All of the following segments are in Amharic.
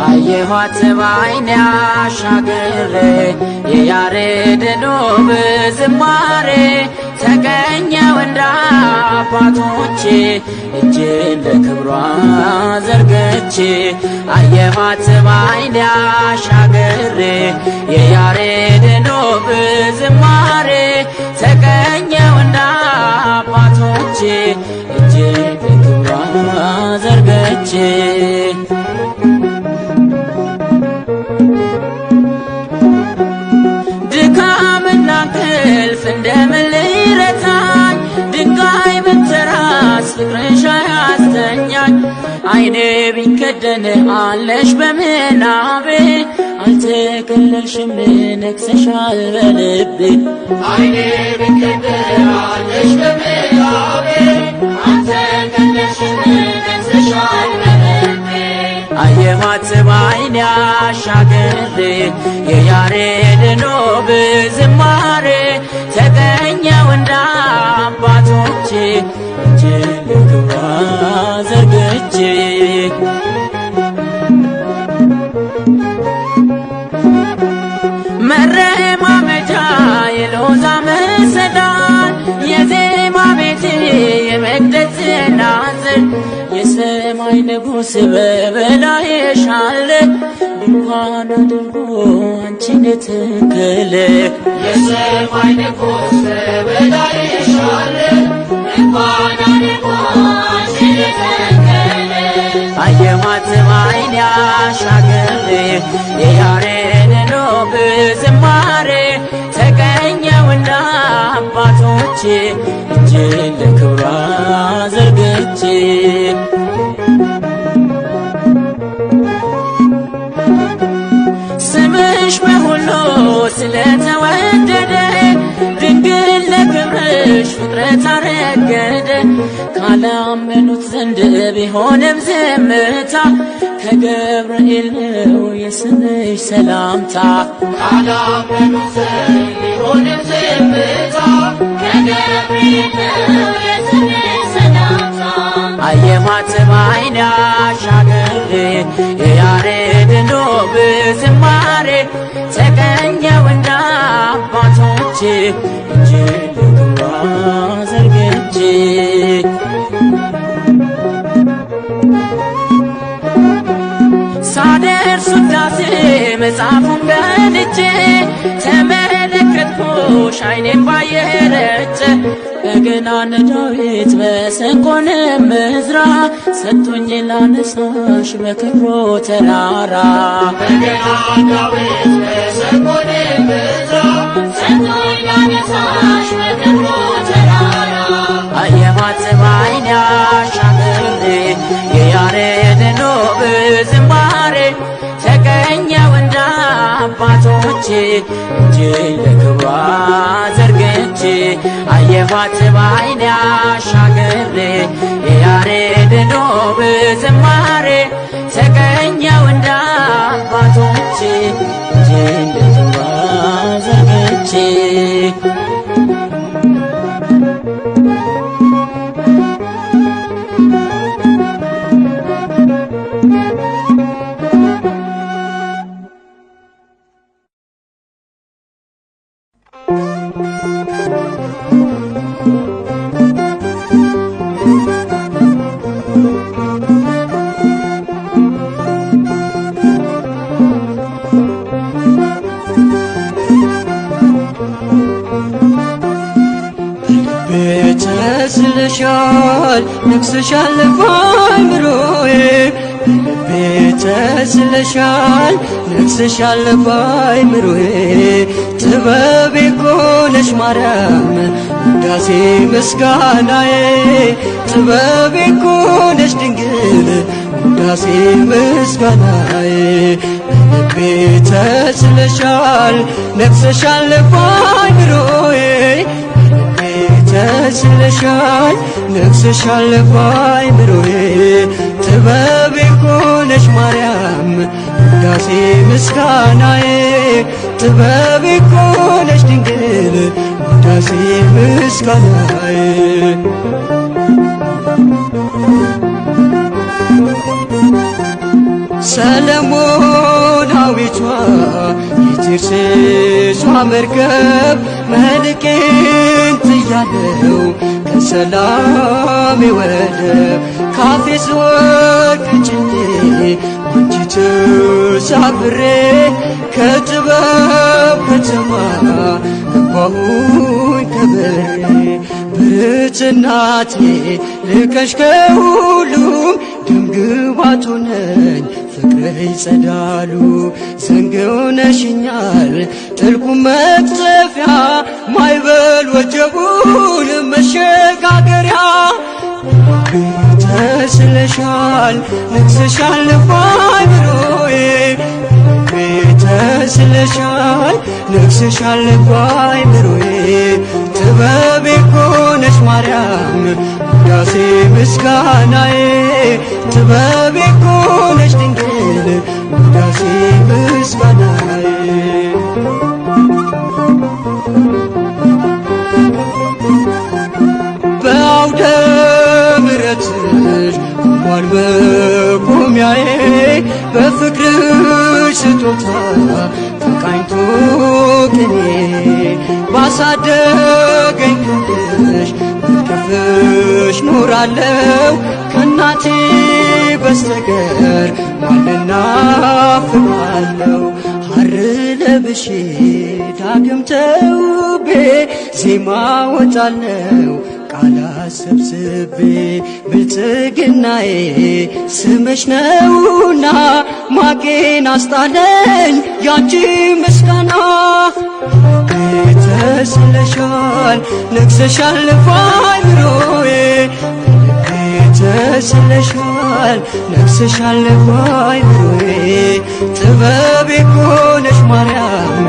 አየኋት በዓይኔ አሻግሬ የያሬድን ውብ ዝማሬ ተገኘው እንደ አባቶቼ እጄን ለክብሯ ዘርግቼ አየኋት በዓይኔ አሻግሬ የያሬድን ውብ ዝማሬ ተገኘው እንደ አባቶቼ እጄን ለክብሯ ዘርግቼ ድካምና እንቅልፍ እንደምን ሊረታኝ ድንጋይ ብትራስ ፍቅርሽ አያስተኛኝ አይኔ ቢከደን አለሽ በምናቤ አልተከለልሽም ነግሰሻል በልቤ አይኔ ቢከደን አለሽ በምናቤ አልተከለልሽም ነግሰሻል በልቤ አየኋት በዓይኔ አሻግሬ የያሬድን ውብ ዝማሬ ተገኘው እንደ አባቶቼ እጄን ለክብሯ ዘርግቼ መረማመጃ የሎዛ መሰላል የዜማ ቤቴ የመቅደስ ናዝር የሰማይ ንጉሥ በበላይሽ አለ ድንኳን አድርጎ አንቺን የተከለ የሰማይ ንጉሥ በበላይሽ አለ ድንኳን አድርጎ አንቺን የተከለ አየኋት በዓይኔ አሻግሬ የያሬድን ውብ ዝማሬ ተገኘው እንደ አባቶቼ እጄን ለክብሯ ዘርግቼ ስምሽ በሁሉ ስለተወደደ ድንግል ለክብርሽ ፍጥረት አረገደ ካላመኑት ዘንድ ቢሆንም ዝምታ ከገብርኤል ነው የስምሽ ሰላምታ ካላመኑት ዘንድ ቢሆንም ዝምታ ከገብርኤል ነው የስምሽ ሰላምታ አየኋት በዓይኔ አሻግሬ የያሬድን ውብ ዝማሬ ተገኘው እንደ አባቶቼ እጄን ለክብሯ ዘርግቼ ሳደርስ ውዳሴ መጽሐፉን ገልጬ ተመለከትኩሽ አይኔን ባየረጨ በገናን ዳዊት መሰንቆንም ዕዝራ ሰጥቶኝ ላነሳሽ በክብሩ ተራራ በገናን ዳዊት መሰንቆንም ዕዝራ ሰጥቶኝ ላነሳሽ በክብሩ ተራራ አየኋት በዓይኔ አሻግሬ የያሬድን ውብ ዝማሬ ተገኘው እንደ አባቶቼ እጄን ለክብሯ ዘርግቼ አየኋት በዓይኔ አሻግሬ የያሬድን ውብ ዝማሬ ተገኘው እንደ አባቶቼ እጄን ለክብሯ ዘርግቼ ተስለሻል ነግሰሻል በአእምሮዬ በልቤ ተስለሻል ነግሰሻል በአእምሮዬ ጥበቤ እኮ ነሽ ማርያም ውዳሴ ምስጋናዬ ጥበቤ እኮ ነሽ ድንግል ውዳሴ ምስጋናዬ በልቤ ተስለሻል ነግሰሻል በአእምሮዬ ተስለሻል ነግሰሻል በአእምሮዬ ውዳሴ ምስጋናዬ ጥበቤ እኮ ነሽ ድንግል ውዳሴ ምስጋናዬ ሰለሞናዊቷ የቴርሴሷ መርከብ መልቄን ጥያለው ከሰላሜ ወደብ ካፌ ስወድቅ ጭኜ አንቺ ተሳፍሬ ከጥበብ ከተማ ገባሁኝ ከበሬ ብርት እናቴ ልቀሽ ከሁሉም ደምግባቱ ነኝ ፍቅርሽ ጸዳሉ ዘንግው ነሽኛል ጥልቁ መቅዘፊያ ማይበል ወጀቡን መሸጋገሪያ ተስለሻል ነግሰሻል ባይምሮዬ ተስለሻል ነግሰሻል ባይምሮዬ ጥበቤ እኮ ነሽ ማርያም ውዳሴ ምስጋናዬ ጥበቤ እኮ ነሽ ድንግል ውዳሴ ምስጋናዬ በአውደ ምሕረትሽ ቆሟል መቆሚያዬ በፍቅርሽ ስጦታ ተቃኝቶ ቅኔ ባሳደገኝ ክንድሽ በክፍሽ ኖራለው ከእናቴ በስተቀር ማንና ፍቃለው ሐር ለብሼ ዳግም ተውቤ ዜማ ወጣለው ቃላት ሰብስቤ ብልጽግናዬ ስምሽ ነውና ማቄን አስጣለኝ ያንቺ ምስጋና ተስለሻል ነግሰሻል ባይምሮዬ ተስለሻል ነግሰሻል ባይምሮዬ ጥበቤ እኮ ነሽ ማርያም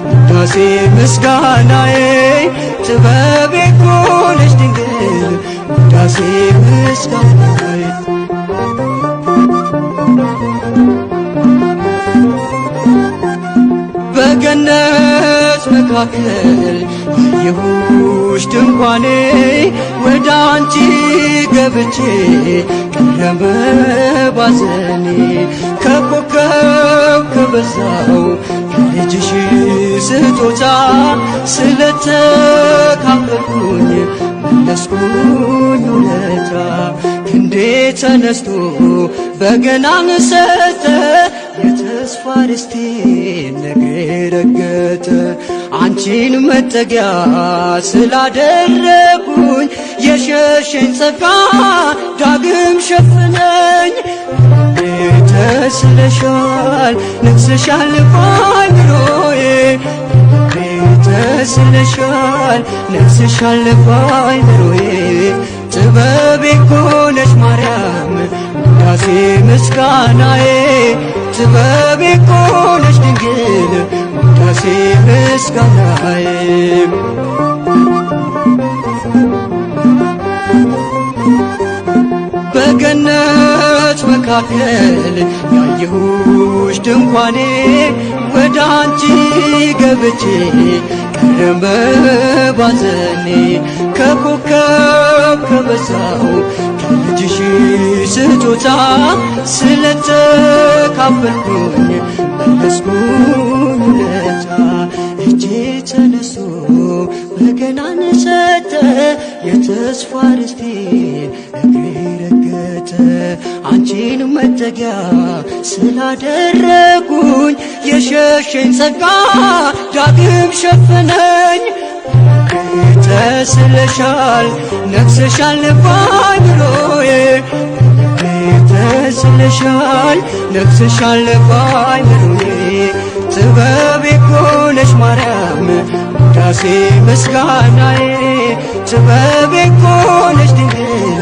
ውዳሴ ምስጋናዬ ጥበቤ እኮ ነሽ ድንግል ውዳሴ ምስጋናዬ በገነት መካከል ያየሁሽ ድንኳኔ ወደ አንቺ ገብቼ ቀረበ ባዘኔ ከኮከብ ከበዛው ከልጅሽ ስጦታ ስለተካፈልኩኝ መለስኩኝ ውለታ ክንዴ ተነስቶ በገናን ሰጠ የተስፋ ርስቴን ነገር ረገጠ አንቺን መጠጊያ ስላደረጉኝ የሸሸኝ ጸጋ ዳግም ሸፍነኝ ተስለሻል ነግሰሻል ባይምሮዬ ተስለሻል ነግሰሻል ባይምሮዬ ጥበቤ እኮ ነሽ ማርያም ውዳሴ ምስጋናዬ ጥበቤ እኮ ነሽ ድንግል ውዳሴ ምስጋናዬ በገነት መካከል ያየሁሽ ድንኳኔ ወደ አንቺ ገብቼ ቀረበ ባዘኔ ከኮከብ ከበዛው ከልጅሽ ስጦታ ስለተካፈልኩኝ መለስኩኝ ውለታ እጄ ተነስቶ በገናን ሰጠ የተስፋ ርስቴን እግሬ ረገጠ አንቺን መጠጊያ ስላደረጉኝ የሸሸኝ ጸጋ ዳግም ሸፈነኝ ተስለሻል ነግሰሻል ባይምሮዬ ተስለሻል ነግሰሻል ባይምሮዬ ጥበቤ እኮ ነሽ ማርያም ውዳሴ ምስጋናዬ ጥበቤ እኮ ነሽ ድንግል